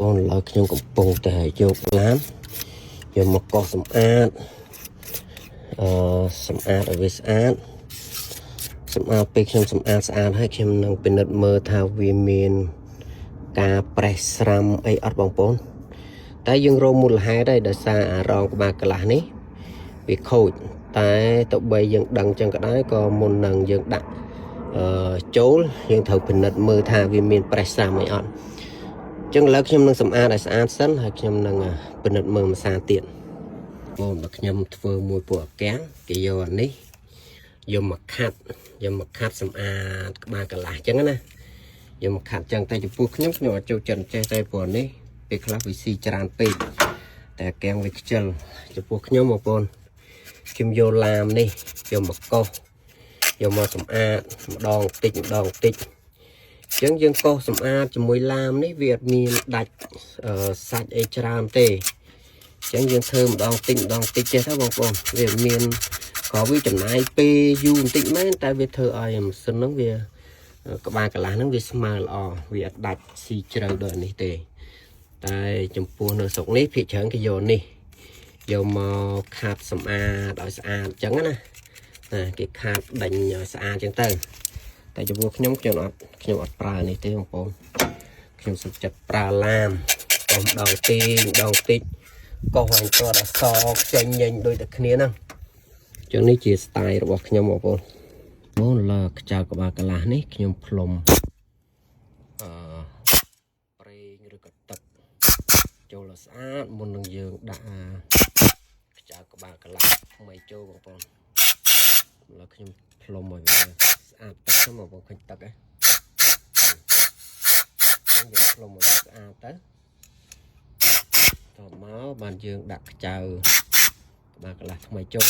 បងឡើយខ្ញុំកំពុងតែយកឡានយកមកកោសសម្អាតសម្អាតឲ្យវាស្អាតសម្អាតពេលខ្ញុំសម្អាតស្អាតហើយខ្ញុំនឹងពិនិត្យមើលថាវាមានការប្រេះស្រាំអីអត់បងប្អូនតែយើងរកមូលហេតុហើយដោយសារអារងក្បាលកន្លះនេះវាខូចតែទៅបីយើងដឹងចឹងក៏ដោយក៏មុននឹងយើងដាក់ចូលយើងត្រូវពិនិត្យមើលថាវាមានប្រេះស្រាំអីអត់ចឹងឥឡូវខ្ញុំនឹងសម្អាតឲ្យស្អាតសិនហើយខ្ញុំនឹងពិនិត្យមើលម្សាទៀតបងបើខ្ញុំធ្វើមួយពួកអាកាំងគេយកអានេះយកមកខាត់សម្អាតក្បាលកន្លះចឹងណាយកមកខាត់ចឹងតែចំពោះខ្ញុំអត់ចូលចិត្តចេះតែព្រោះនេះពេលខ្លះវាស៊ីច្រើនពេកតែអាកាំងវាខ្ជិលចំពោះខ្ញុំបងប្អូនខ្ញុំយកឡាមនេះយកមកកោសយកមកសម្អាតម្ដងតិចចឹងយើងកោសសម្អាតជាមួយឡាមនេះវាអត់មានដាច់សាច់អីច្រើនទេចឹងយើងធ្វើម្ដងតិចចេះទៅបងប្អូនវាមានក៏វាចំណាយពេលយូរបន្តិចមែនតែវាធ្វើឲ្យម៉ាស៊ីនហ្នឹងវាក្បាលកន្លះហ្នឹងវាស្មើល្អវាអត់ដាច់ស៊ីជ្រៅដូចនេះទេតែចំពោះនៅស្រុកនេះភាគច្រើនគេយកនេះយកមកខាត់សម្អាតឲ្យស្អាតចឹងណាគេខាត់ដេញឲ្យស្អាតចឹងទៅតែចំពោះខ្ញុំអត់ប្រើនេះទេបងប្អូនខ្ញុំសុខចិត្តប្រើឡាមកោសម្ដងតិចកោសឲ្យទាត់អសចេញញញដូចតែគ្នាហ្នឹងចឹងនេះជាស្ទាយរបស់ខ្ញុំបងប្អូនបងលើខ្ចៅក្បាលកន្លះនេះខ្ញុំផ្លុំប្រេងឬក៏ទឹកចូលឲ្យស្អាតមុននឹងយើងដាក់ខ្ចៅក្បាលកន្លះថ្មីចូលបងប្អូនឥឡូវខ្ញុំផ្លុំឲ្យវាស្អាតទឹកហ្នឹងបងប្អូនឃើញទឹកហ៎យើងផ្លុំឲ្យស្អាតទៅតមកបានយើងដាក់ខ្ចៅក្បាលកន្លះថ្មីចូល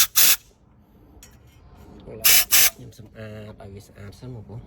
ឥឡូវខ្ញុំសម្អាតឲ្យវាស្អាតសិនបងប្អូន